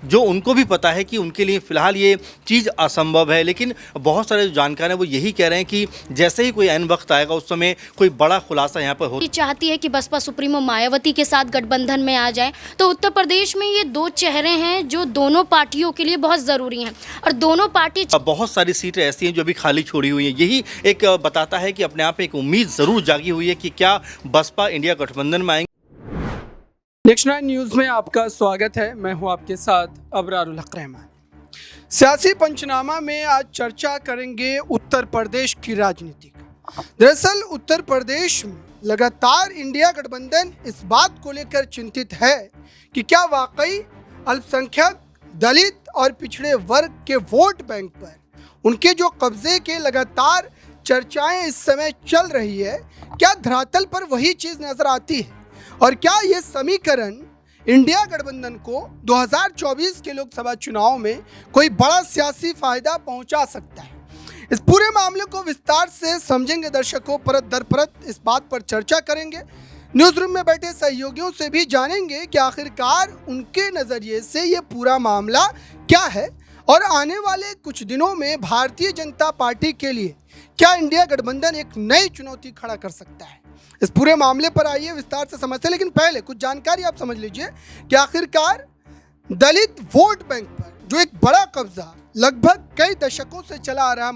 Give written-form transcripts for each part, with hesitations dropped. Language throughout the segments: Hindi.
जो उनको भी पता है कि उनके लिए फ़िलहाल ये चीज़ असंभव है। लेकिन बहुत सारे जो जानकार हैं वो यही कह रहे हैं कि जैसे ही कोई ऐन वक्त आएगा उस समय कोई बड़ा खुलासा यहाँ पर हो। चाहती है कि बसपा सुप्रीमो मायावती के साथ गठबंधन में आ जाए, तो उत्तर प्रदेश में ये दो चेहरे हैं जो दोनों पार्टियों के लिए बहुत ज़रूरी हैं और दोनों पार्टी बहुत सारी सीटें ऐसी हैं जो अभी खाली छोड़ी हुई हैं। यही एक बताता है कि अपने आप में एक उम्मीद ज़रूर जागी हुई है कि क्या बसपा इंडिया गठबंधन में आएंगे। नेक्स्ट 9 न्यूज़ में आपका स्वागत है। मैं हूं आपके साथ अबरारुल हक रहमान। सियासी पंचनामा में आज चर्चा करेंगे उत्तर प्रदेश की राजनीति का। दरअसल उत्तर प्रदेश में लगातार इंडिया गठबंधन इस बात को लेकर चिंतित है कि क्या वाकई अल्पसंख्यक, दलित और पिछड़े वर्ग के वोट बैंक पर उनके जो कब्जे के लगातार चर्चाएं इस समय चल रही है, क्या धरातल पर वही चीज़ नज़र आती है और क्या ये समीकरण इंडिया गठबंधन को 2024 के लोकसभा चुनाव में कोई बड़ा सियासी फायदा पहुंचा सकता है। इस पूरे मामले को विस्तार से समझेंगे दर्शकों, परत दर परत इस बात पर चर्चा करेंगे। न्यूज़ रूम में बैठे सहयोगियों से भी जानेंगे कि आखिरकार उनके नज़रिए से ये पूरा मामला क्या है और आने वाले कुछ दिनों में भारतीय जनता पार्टी के लिए क्या इंडिया गठबंधन एक नई चुनौती खड़ा कर सकता है। इस पूरे मामले पर आइए विस्तार से समझते हैं, लेकिन पहले कुछ जानकारी आप समझ लीजिए कि आखिरकार दलित वोट बैंक पर जो एक बड़ा कब्जा लगभग कई दशकों से चला आ रहा है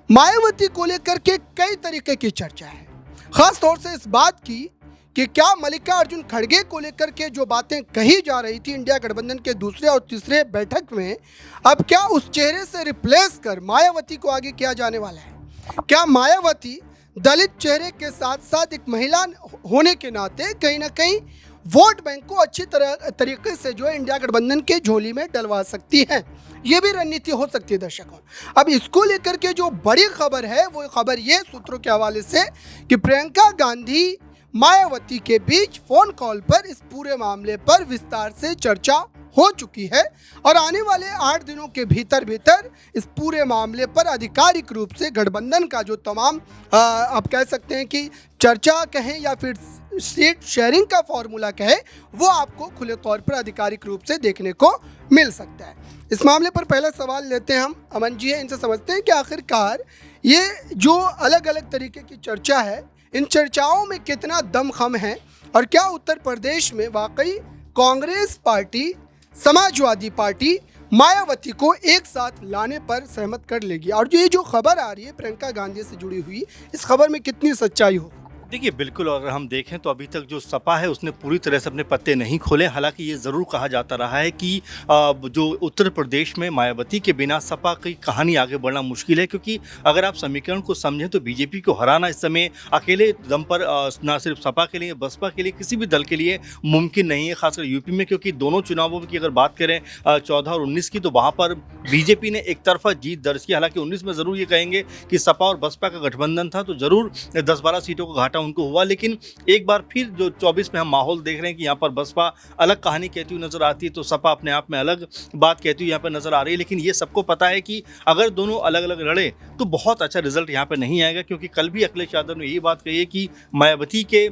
मायावती को लेकर के कई तरीके की चर्चा है। खास तौर से इस बात की कि क्या मल्लिकार्जुन खड़गे को लेकर के जो बातें कही जा रही थी इंडिया गठबंधन के दूसरे और तीसरे बैठक में, अब क्या उस चेहरे से रिप्लेस कर मायावती को आगे किया जाने वाला है। क्या मायावती दलित चेहरे के साथ साथ एक महिला होने के नाते कहीं ना कहीं वोट बैंक को अच्छी तरीके से जो है इंडिया गठबंधन के झोली में डलवा सकती है। ये भी रणनीति हो सकती है दर्शकों। अब इसको लेकर के जो बड़ी खबर है वो खबर ये सूत्रों के हवाले से कि प्रियंका गांधी मायावती के बीच फोन कॉल पर इस पूरे मामले पर विस्तार से चर्चा हो चुकी है और आने वाले 8 दिनों के भीतर इस पूरे मामले पर आधिकारिक रूप से गठबंधन का जो तमाम आप कह सकते हैं कि चर्चा कहें या फिर सीट शेयरिंग का फॉर्मूला कहें, वो आपको खुले तौर पर आधिकारिक रूप से देखने को मिल सकता है। इस मामले पर पहला सवाल लेते हैं हम, अमन जी है, इनसे समझते हैं कि आखिरकार ये जो अलग अलग तरीके की चर्चा है, इन चर्चाओं में कितना दमखम है और क्या उत्तर प्रदेश में वाकई कांग्रेस पार्टी, समाजवादी पार्टी मायावती को एक साथ लाने पर सहमत कर लेगी। और ये जो खबर आ रही है प्रियंका गांधी से जुड़ी हुई, इस खबर में कितनी सच्चाई हो। देखिए बिल्कुल, अगर हम देखें तो अभी तक जो सपा है उसने पूरी तरह से अपने पत्ते नहीं खोले। हालांकि ये ज़रूर कहा जाता रहा है कि जो उत्तर प्रदेश में मायावती के बिना सपा की कहानी आगे बढ़ना मुश्किल है, क्योंकि अगर आप समीकरण को समझें तो बीजेपी को हराना इस समय अकेले दम पर ना सिर्फ सपा के लिए, बसपा के लिए, किसी भी दल के लिए मुमकिन नहीं है, खासकर यूपी में। क्योंकि दोनों चुनावों की अगर बात करें 14 और 19 की, तो वहाँ पर बीजेपी ने एक तरफा जीत दर्ज की। हालांकि 19 में ज़रूर ये कहेंगे कि सपा और बसपा का गठबंधन था तो ज़रूर 10-12 सीटों का घाटा उनको हुआ। लेकिन एक बार फिर जो 24 में हम माहौल देख रहे हैं कि यहाँ पर बसपा अलग कहानी कहती हुई नजर आती है, तो सपा अपने आप में अलग बात कहती हुई यहाँ पर नजर आ रही है। लेकिन ये सबको पता है कि अगर दोनों अलग अलग लड़े तो बहुत अच्छा रिजल्ट यहाँ पर नहीं आएगा, क्योंकि कल भी अखिलेश यादव ने यही बात कही है कि मायावती के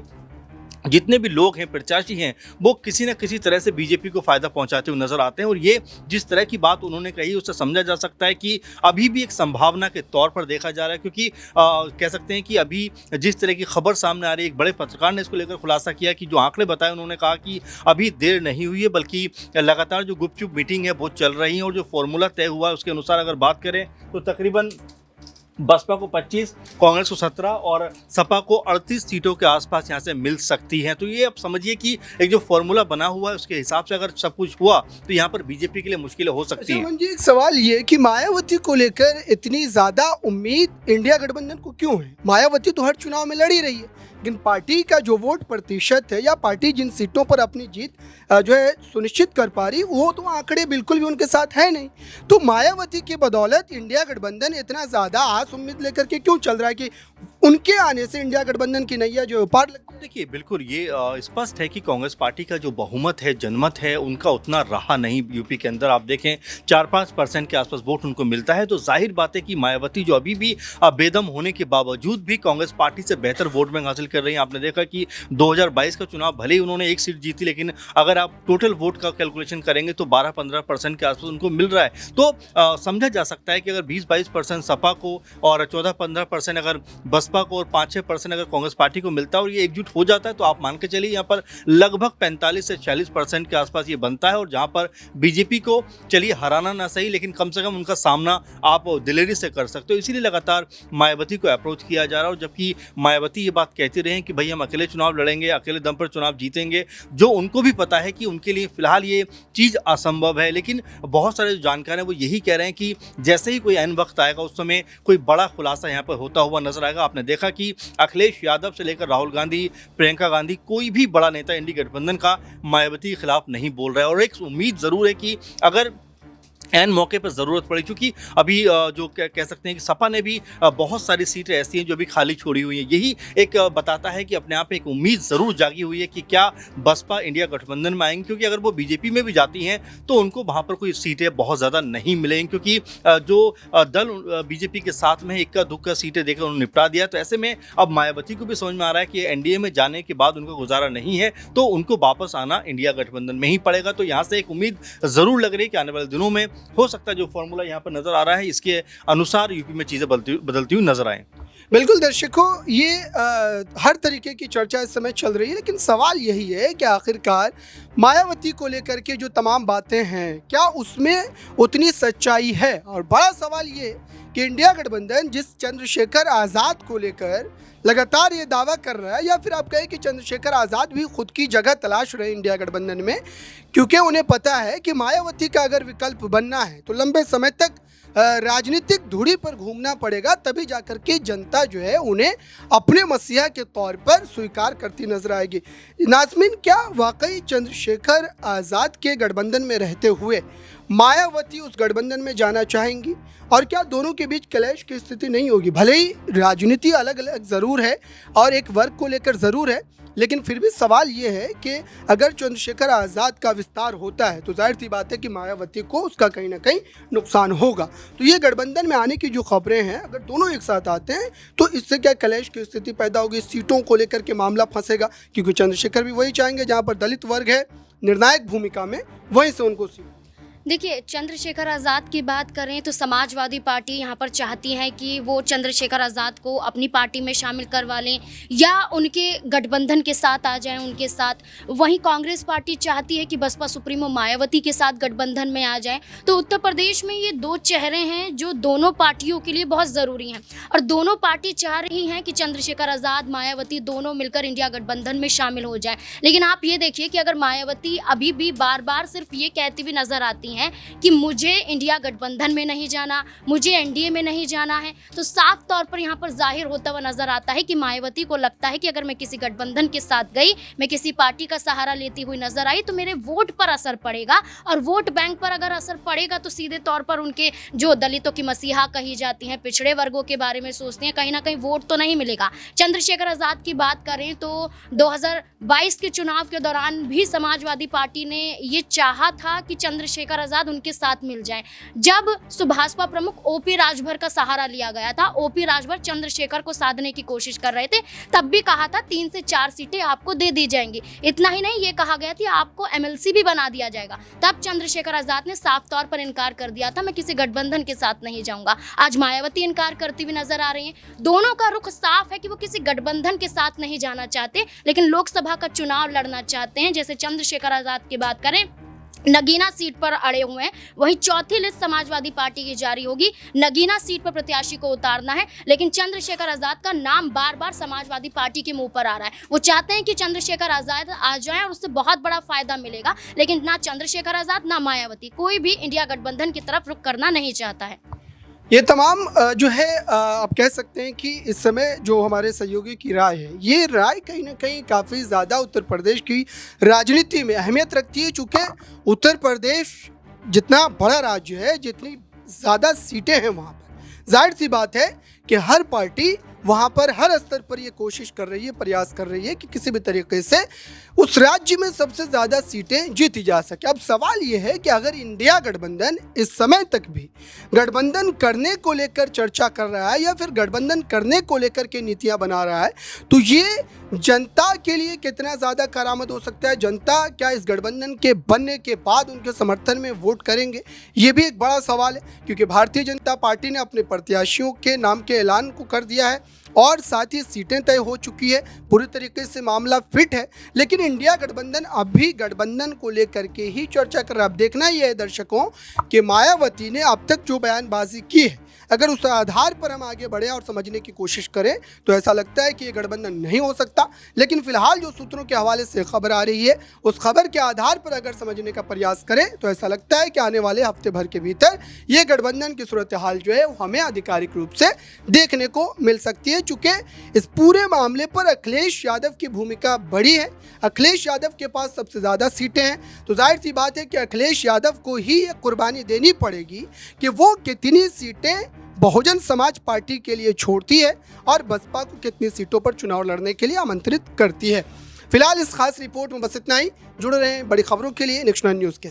जितने भी लोग हैं, प्रत्याशी हैं, वो किसी न किसी तरह से बीजेपी को फायदा पहुंचाते हुए नजर आते हैं। और ये जिस तरह की बात उन्होंने कही उससे समझा जा सकता है कि अभी भी एक संभावना के तौर पर देखा जा रहा है, क्योंकि कह सकते हैं कि अभी जिस तरह की खबर सामने आ रही है, एक बड़े पत्रकार ने इसको लेकर खुलासा किया कि जो आंकड़े बताए उन्होंने कहा कि अभी देर नहीं हुई है, बल्कि लगातार जो गुपचुप मीटिंग है वो चल रही है। और जो फॉर्मूला तय हुआ है उसके अनुसार अगर बात करें तो तकरीबन बसपा को 25, कांग्रेस को 17 और सपा को 38 सीटों के आसपास यहाँ से मिल सकती हैं। तो ये आप समझिए कि एक जो फॉर्मूला बना हुआ है उसके हिसाब से अगर सब कुछ हुआ तो यहाँ पर बीजेपी के लिए मुश्किलें हो सकती हैं। जी, एक सवाल ये कि मायावती को लेकर इतनी ज्यादा उम्मीद इंडिया गठबंधन को क्यों है। मायावती तो हर चुनाव में लड़ी रही है, लेकिन पार्टी का जो वोट प्रतिशत है या पार्टी जिन सीटों पर अपनी जीत जो है सुनिश्चित कर पा रही, वो तो आंकड़े बिल्कुल भी उनके साथ है नहीं। तो मायावती की बदौलत इंडिया गठबंधन इतना ज़्यादा आस उम्मीद लेकर के क्यों चल रहा है कि उनके आने से इंडिया गठबंधन की नैया जो है पार लग। देखिए बिल्कुल ये स्पष्ट है कि कांग्रेस पार्टी का जो बहुमत है, जनमत है, उनका उतना रहा नहीं यूपी के अंदर। आप देखें 4-5% के आसपास वोट उनको मिलता है, तो जाहिर बात है कि मायावती जो अभी भी बेदम होने के बावजूद भी कांग्रेस पार्टी से बेहतर वोट बैंक हासिल कर रही हैं। आपने देखा कि 2022 का चुनाव भले ही उन्होंने एक सीट जीती, लेकिन अगर आप टोटल वोट का कैलकुलेशन करेंगे तो 12-15% के आसपास उनको मिल रहा है। तो समझा जा सकता है कि अगर 20-22% सपा को और 14-15% अगर बसपा को और 5-6% अगर कांग्रेस पार्टी को मिलता है और ये एकजुट हो जाता है, तो आप मान के चलिए यहाँ पर लगभग 45 से 40% के आसपास ये बनता है। और जहाँ पर बीजेपी को चलिए हराना ना सही, लेकिन कम से कम उनका सामना आप दिलेरी से कर सकते हो। इसीलिए लगातार मायावती को अप्रोच किया जा रहा है। और जबकि मायावती ये बात कहती रहे कि भाई हम अकेले चुनाव लड़ेंगे, अकेले दम पर चुनाव जीतेंगे, जो उनको भी पता है कि उनके लिए फिलहाल ये चीज़ असंभव है। लेकिन बहुत सारे जो जानकार हैं वो यही कह रहे हैं कि जैसे ही कोई ऐन वक्त आएगा उस समय कोई बड़ा खुलासा यहाँ पर होता हुआ नजर आएगा। आपने देखा कि अखिलेश यादव से लेकर राहुल गांधी, प्रियंका गांधी, कोई भी बड़ा नेता इंडी गठबंधन का मायावती के खिलाफ नहीं बोल रहा है। और एक उम्मीद जरूर है कि अगर एन मौके पर ज़रूरत पड़ी, क्योंकि अभी जो कह सकते हैं कि सपा ने भी बहुत सारी सीटें ऐसी हैं जो अभी खाली छोड़ी हुई हैं। यही एक बताता है कि अपने आप में एक उम्मीद ज़रूर जागी हुई है कि क्या बसपा इंडिया गठबंधन में आएंगी, क्योंकि अगर वो बीजेपी में भी जाती हैं तो उनको वहाँ पर कोई सीटें बहुत ज़्यादा नहीं मिलेंगी, क्योंकि जो दल बीजेपी के साथ में इक्का दुक्का सीटें देकर उन्होंने निपटा दिया। तो ऐसे में अब मायावती को भी समझ में आ रहा है कि एनडीए में जाने के बाद उनको गुजारा नहीं है, तो उनको वापस आना इंडिया गठबंधन में ही पड़ेगा। तो यहाँ से एक उम्मीद ज़रूर लग रही है कि आने वाले दिनों में हो सकता है जो फॉर्मूला यहाँ पर नजर आ रहा है इसके अनुसार यूपी में चीजें बदलती हुई नजर आए। बिल्कुल दर्शकों, ये हर तरीके की चर्चा इस समय चल रही है, लेकिन सवाल यही है कि आखिरकार मायावती को लेकर के जो तमाम बातें हैं क्या उसमें उतनी सच्चाई है। और बड़ा सवाल ये कि इंडिया गठबंधन जिस चंद्रशेखर आज़ाद को लेकर लगातार ये दावा कर रहा है, या फिर आप कहें कि चंद्रशेखर आज़ाद भी खुद की जगह तलाश रहे इंडिया गठबंधन में, क्योंकि उन्हें पता है कि मायावती का अगर विकल्प बनना है तो लंबे समय तक राजनीतिक धुरी पर घूमना पड़ेगा, तभी जाकर के जनता जो है उन्हें अपने मसीहा के तौर पर स्वीकार करती नजर आएगी। नाज़मीन, क्या वाकई चंद्रशेखर आज़ाद के गठबंधन में रहते हुए मायावती उस गठबंधन में जाना चाहेंगी, और क्या दोनों के बीच क्लैश की स्थिति नहीं होगी? भले ही राजनीति अलग अलग ज़रूर है और एक वर्ग को लेकर ज़रूर है, लेकिन फिर भी सवाल ये है कि अगर चंद्रशेखर आज़ाद का विस्तार होता है तो जाहिर सी बात है कि मायावती को उसका कहीं ना कहीं नुकसान होगा। तो ये गठबंधन में आने की जो खबरें हैं, अगर दोनों एक साथ आते हैं तो इससे क्या क्लैश की स्थिति पैदा होगी, सीटों को लेकर के मामला फंसेगा, क्योंकि चंद्रशेखर भी वही चाहेंगे जहाँ पर दलित वर्ग है निर्णायक भूमिका में, वहीं से उनको सीट। देखिए, चंद्रशेखर आज़ाद की बात करें तो समाजवादी पार्टी यहाँ पर चाहती है कि वो चंद्रशेखर आज़ाद को अपनी पार्टी में शामिल करवा लें या उनके गठबंधन के साथ आ जाएं उनके साथ। वहीं कांग्रेस पार्टी चाहती है कि बसपा सुप्रीमो मायावती के साथ गठबंधन में आ जाएं। तो उत्तर प्रदेश में ये दो चेहरे हैं जो दोनों पार्टियों के लिए बहुत ज़रूरी हैं, और दोनों पार्टी चाह रही हैं कि चंद्रशेखर आज़ाद, मायावती दोनों मिलकर इंडिया गठबंधन में शामिल हो जाएं। लेकिन आप ये देखिए कि अगर मायावती अभी भी बार बार सिर्फ ये कहती हुई नजर आती हैं कि मुझे इंडिया गठबंधन में नहीं जाना, मुझे एनडीए में नहीं जाना है, तो साफ तौर पर यहाँ पर जाहिर होता हुआ नजर आता है कि मायावती को लगता है कि अगर मैं किसी गठबंधन के साथ गई, मैं किसी पार्टी का सहारा लेती हुई नजर आई, तो मेरे वोट पर असर पड़ेगा, और वोट बैंक पर अगर असर पड़ेगा तो सीधे तौर पर उनके जो दलितों की मसीहा कही जाती हैं, पिछड़े वर्गों के बारे में सोचते हैं, कहीं ना कहीं वोट तो नहीं मिलेगा। चंद्रशेखर आज़ाद की बात करें तो 2022 के चुनाव के दौरान भी समाजवादी पार्टी ने ये चाहा था कि चंद्रशेखर आज़ाद उनके साथ मिल जाएं। जब सुभाषपा प्रमुख ओपी राजभर का सहारा लिया गया था, ओपी राजभर चंद्रशेखर को साधने की कोशिश कर रहे थे, तब भी कहा था 3 से 4 सीटें आपको दे दी जाएंगी। इतना ही नहीं, ये कहा गया था आपको एमएलसी भी बना दिया जाएगा। तब चंद्रशेखर आज़ाद ने साफ तौर पर इनकार कर दिया था, मैं किसी गठबंधन के साथ नहीं जाऊंगा। आज मायावती इनकार करती हुई नजर आ रही हैं। दोनों का रुख साफ है कि वो किसी गठबंधन के साथ नहीं जाना चाहते, लेकिन लोकसभा का चुनाव लड़ना चाहते हैं। जैसे चंद्रशेखर आज़ाद की बात करें, नगीना सीट पर अड़े हुए हैं। वहीं चौथी लिस्ट समाजवादी पार्टी की जारी होगी, नगीना सीट पर प्रत्याशी को उतारना है, लेकिन चंद्रशेखर आज़ाद का नाम बार बार समाजवादी पार्टी के मुंह पर आ रहा है। वो चाहते हैं कि चंद्रशेखर आज़ाद आ जाएं और उससे बहुत बड़ा फायदा मिलेगा, लेकिन ना चंद्रशेखर आज़ाद ना मायावती, कोई भी इंडिया गठबंधन की तरफ रुख करना नहीं चाहता है। ये तमाम जो है आप कह सकते हैं कि इस समय जो हमारे सहयोगी की राय है, ये राय कहीं ना कहीं काफ़ी ज़्यादा उत्तर प्रदेश की राजनीति में अहमियत रखती है, चूँकि उत्तर प्रदेश जितना बड़ा राज्य है, जितनी ज़्यादा सीटें हैं वहाँ पर, जाहिर सी बात है कि हर पार्टी वहाँ पर हर स्तर पर ये कोशिश कर रही है, प्रयास कर रही है कि किसी भी तरीके से उस राज्य में सबसे ज़्यादा सीटें जीती जा सके। अब सवाल ये है कि अगर इंडिया गठबंधन इस समय तक भी गठबंधन करने को लेकर चर्चा कर रहा है या फिर गठबंधन करने को लेकर के नीतियाँ बना रहा है, तो ये जनता के लिए कितना ज़्यादा करामत हो सकता है। जनता क्या इस गठबंधन के बनने के बाद उनके समर्थन में वोट करेंगे, ये भी एक बड़ा सवाल है, क्योंकि भारतीय जनता पार्टी ने अपने प्रत्याशियों के नाम के ऐलान को कर दिया है और साथ ही सीटें तय हो चुकी है, पूरी तरीके से मामला फिट है। लेकिन इंडिया गठबंधन अभी गठबंधन को लेकर के ही चर्चा कर रहा है। अब देखना ये है दर्शकों कि मायावती ने अब तक जो बयानबाजी की है, अगर उस आधार पर हम आगे बढ़े और समझने की कोशिश करें तो ऐसा लगता है कि ये गठबंधन नहीं हो सकता। लेकिन फिलहाल जो सूत्रों के हवाले से खबर आ रही है, उस खबर के आधार पर अगर समझने का प्रयास करें तो ऐसा लगता है कि आने वाले हफ्ते भर के भीतर ये गठबंधन की सूरत हाल जो है वो हमें आधिकारिक रूप से देखने को मिल सकती है। चूँकि इस पूरे मामले पर अखिलेश यादव की भूमिका बड़ी है, अखिलेश यादव के पास सबसे ज़्यादा सीटें हैं, तो जाहिर सी बात है कि अखिलेश यादव को ही ये कुर्बानी देनी पड़ेगी कि वो कितनी सीटें बहुजन समाज पार्टी के लिए छोड़ती है और बसपा को कितनी सीटों पर चुनाव लड़ने के लिए आमंत्रित करती है। फिलहाल इस खास रिपोर्ट में बस इतना ही। जुड़े रहें बड़ी खबरों के लिए नेक्स्ट 9 न्यूज़ के।